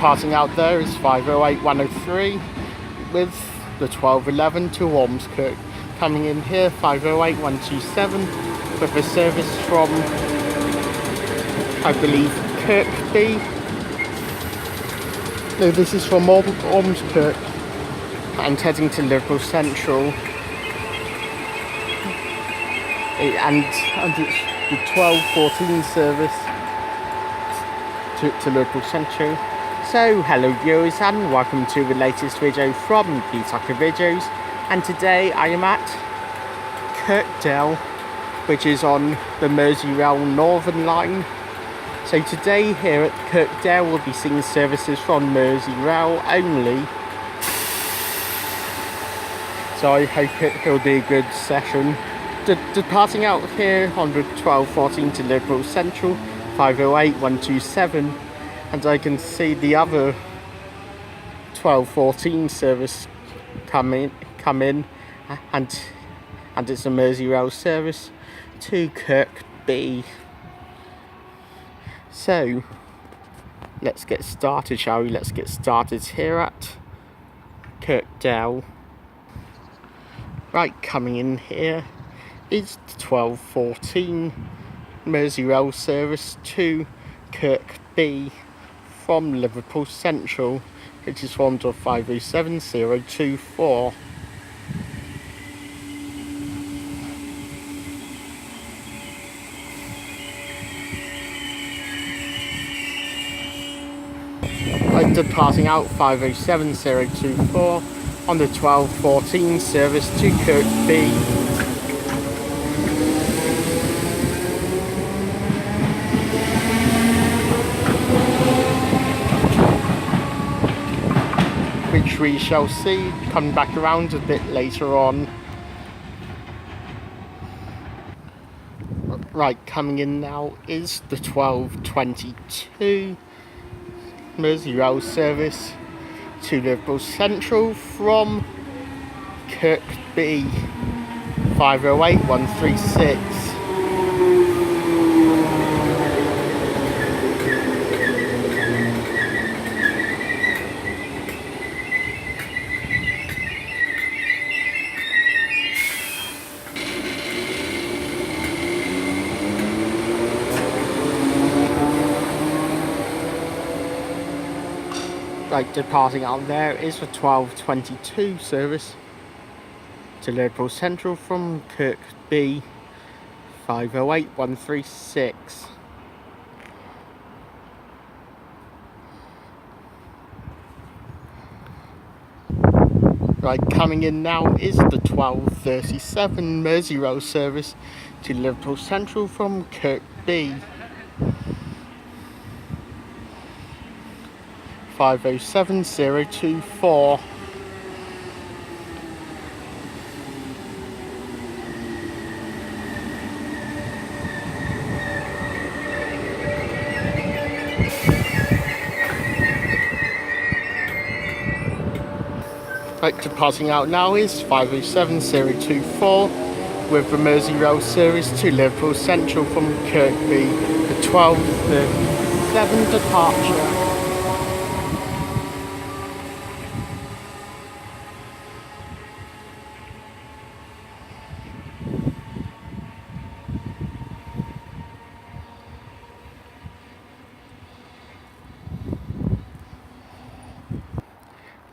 departing out there is 508-103 with the 1211 to Ormskirk. Coming in here 508-127 with a service from, I believe, Kirkby. No, this is from Ormskirk and heading to Liverpool Central. And it's the 1214 service to Liverpool Central. So hello viewers and welcome to the latest video from Tucker Videos, and today I am at Kirkdale, which is on the Merseyrail Northern Line. So today here at Kirkdale we'll be seeing services from Merseyrail only, so I hope it'll be a good session. Departing out here on the 1214 to Liverpool Central, 508-127, and I can see the other 1214 service come in, and it's a Merseyrail service to Kirkby. So let's get started, shall we? Let's get started here at Kirkdale. Right, coming in here is the 1214 Merseyrail service to Kirkby from Liverpool Central, which is formed of 507-024. Right, departing out 507-024 on the 1214 service to Kirkby. Which we shall see coming back around a bit later on. Right, coming in now is the 1222 Merseyrail service to Liverpool Central from Kirkby, 508-136. Right, departing out there is the 1222 service to Liverpool Central from Kirkby, 508-136. Right, coming in now is the 1237 Merseyrail service to Liverpool Central from Kirkby, 507-024. Right, departing out now is 507-024 with the Merseyrail service to Liverpool Central from Kirkby, the 1237 departure.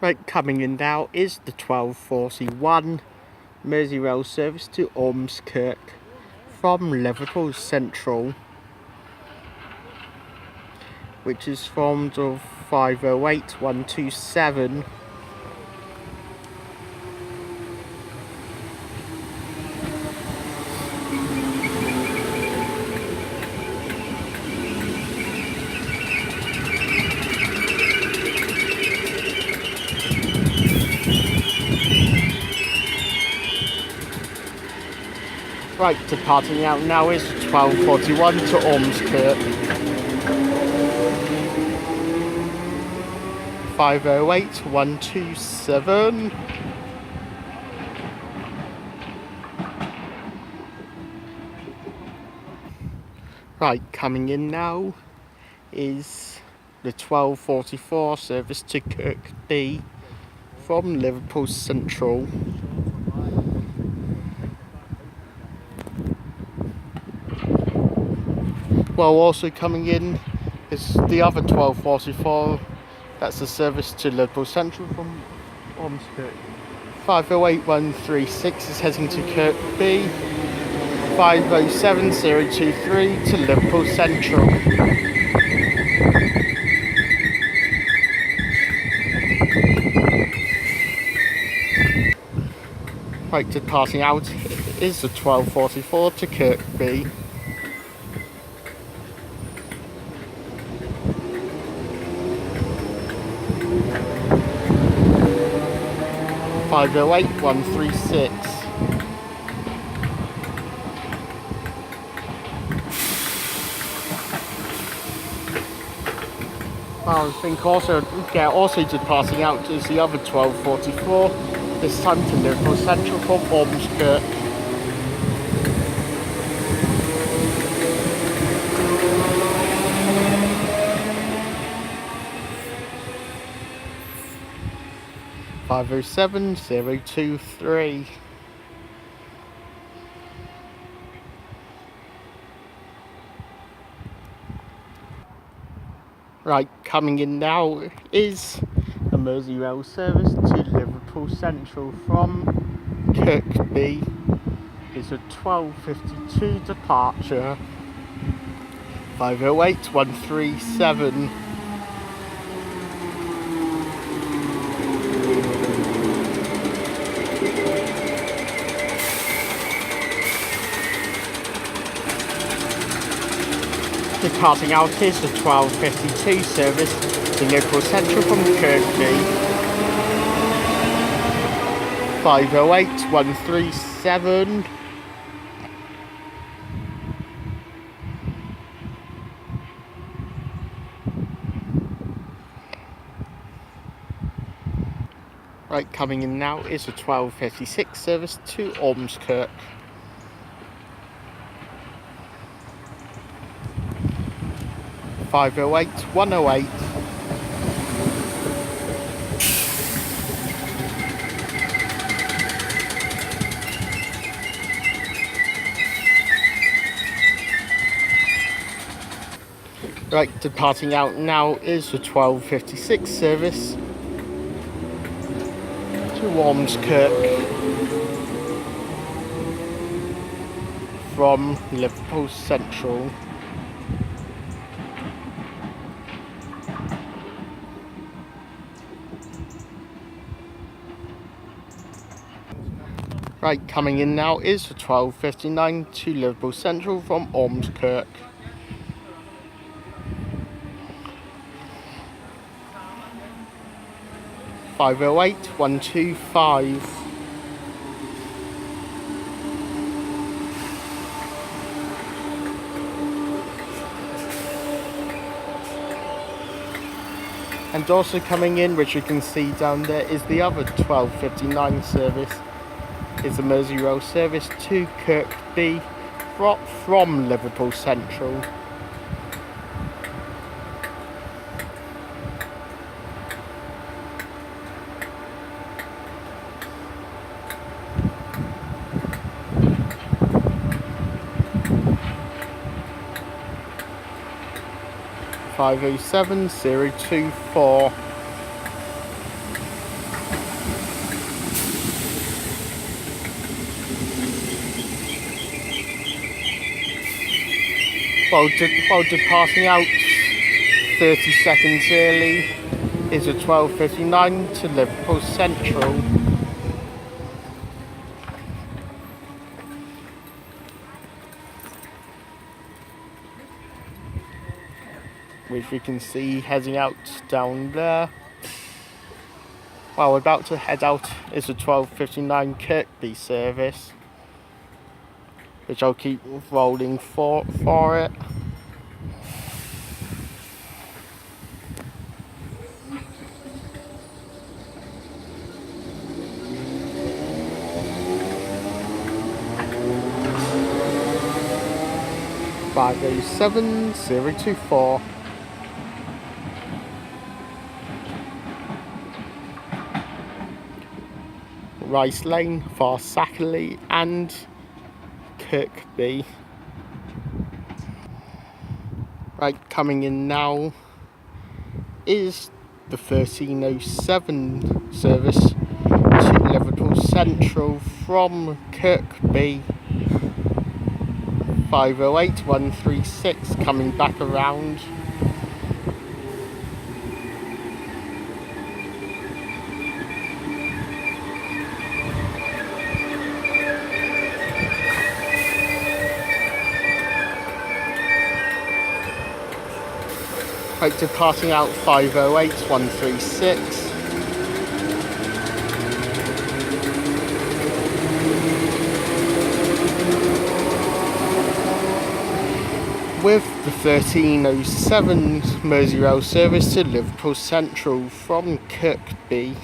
Right, coming in now is the 1241 Merseyrail service to Ormskirk from Liverpool Central, which is formed of 508-127. Right, departing out now is 1241 to Ormskirk, 508-127. Right, coming in now is the 12:44 service to Kirkby from Liverpool Central. Well, also coming in is the other 12:44. That's the service to Liverpool Central from Ormskirk. 508136 is heading to Kirkby. 507023 to Liverpool Central. Right, departing out is the 12:44 to Kirkby. Five 508136. I think also departing out is the other 12:44. This time to Liverpool Central from Ormskirk. Five 507023. Right, coming in now is a Merseyrail service to Liverpool Central from Kirkby. It's a 12:52 departure. 508137. Departing out is the 12:52 service to Liverpool Central from Kirkby. 508137. Right, coming in now is the 12:56 service to Ormskirk. 508108. Right, departing out now is the 12:56 service to Ormskirk from Liverpool Central. Right, coming in now is the 12:59 to Liverpool Central from Ormskirk. Five 508125. And also coming in, which you can see down there, is the other 12:59 service. It's a Merseyrail service to Kirkby from Liverpool Central. Five 507024. While departing out 30 seconds early is a 12:59 to Liverpool Central. Which we can see heading out down there. While we're about to head out is a 12:59 Kirkby service, which I'll keep rolling for it. Five 507024. Rice Lane for Sackley and Kirkby. Right, coming in now is the 1307 service to Liverpool Central from Kirkby. 508136 coming back around. Right, departing out 508136. With the 1307 Merseyrail service to Liverpool Central from Kirkby.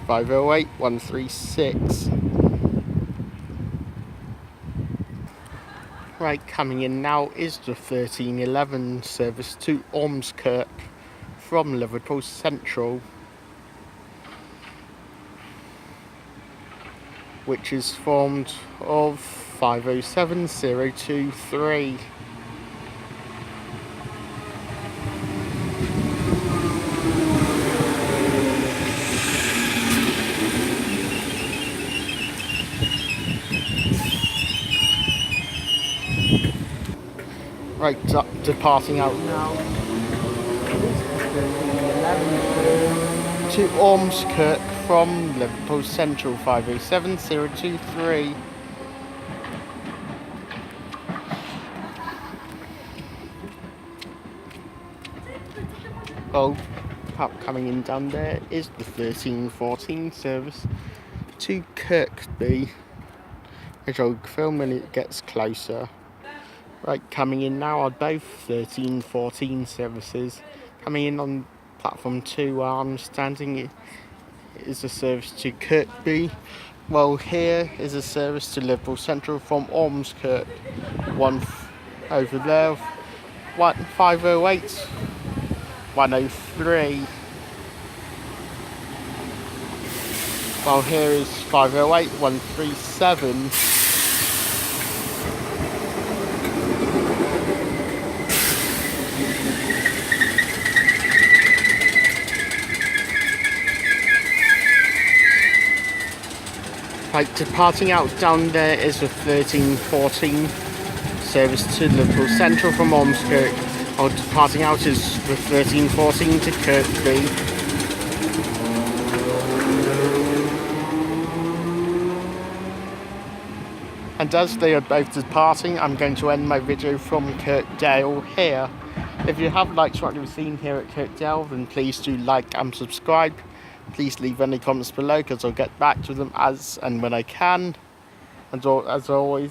508136. Right, coming in now is the 1311 service to Ormskirk from Liverpool Central, which is formed of 507023. Right, departing out now to Ormskirk from Liverpool Central. 507023. Oh, coming in down there is the 1314 service to Kirkby, which I'll film when it gets closer. Right, coming in now are both 1314 services. Coming in on platform 2 where I'm standing is a service to Kirkby. Well, here is a service to Liverpool Central from Ormskirk. One over there, 508 103. Well, here is 508 137. Right, departing out down there is the 1314 service to Liverpool Central from Ormskirk. Or departing out is the 1314 to Kirkby. And as they are both departing, I'm going to end my video from Kirkdale here. If you have liked what you've seen here at Kirkdale, then please do like and subscribe. Please leave any comments below because I'll get back to them as and when I can. And as always,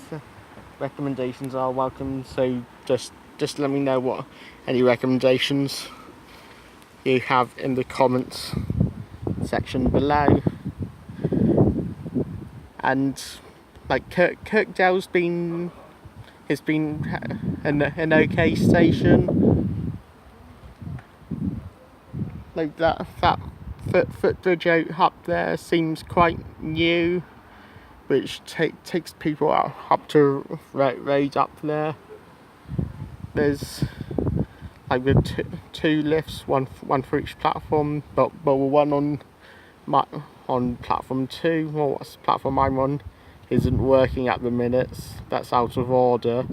recommendations are welcome, so just let me know what any recommendations you have in the comments section below. And like Kirkdale's been an okay station. Like that footbridge out up there seems quite new, which takes people up to road up there. There's like the two lifts, one for each platform, but one on platform 2, well, what's the platform I'm on, isn't working at the minute. That's out of order.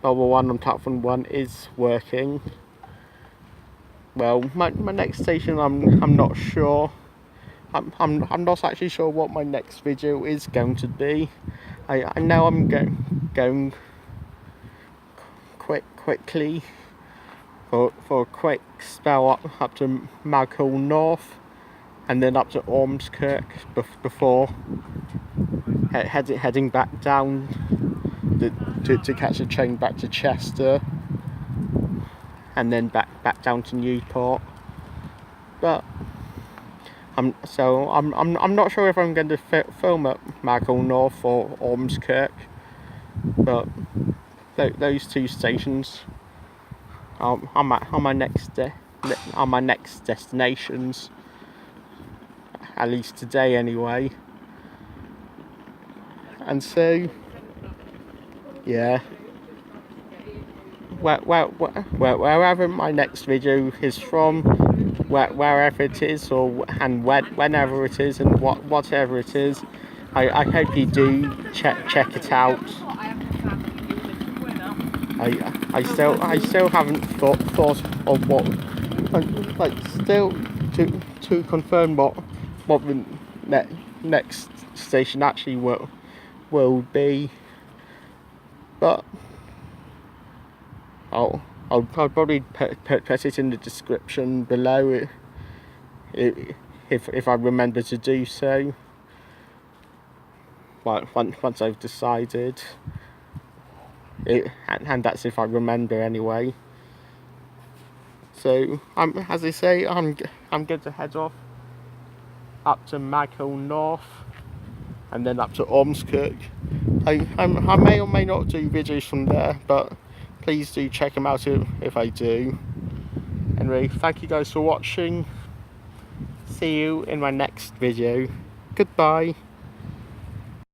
But the one on platform 1 is working. Well, my next station, I'm not sure. I'm not actually sure what my next video is going to be. I know I'm going quickly for a quick spell up to Maghall North, and then up to Ormskirk before heading back down to catch a train back to Chester, and then back down to Newport. But I'm not sure if I'm going to film at Maghall North or Ormskirk, but those two stations are my next destinations, at least today anyway. And so, yeah, wherever my next video is from, wherever it is, or and whenever it is, and whatever it is, I hope you do check it out. I still haven't thought of what, like, still to confirm what the next station actually will be, but I'll probably put it in the description below if I remember to do so. Well, once I've decided, and that's if I remember anyway. So as I say, I'm going to head off up to Maghill North, and then up to Ormskirk. I may or may not do videos from there, but please do check them out if I do. Anyway, thank you guys for watching. See you in my next video. Goodbye.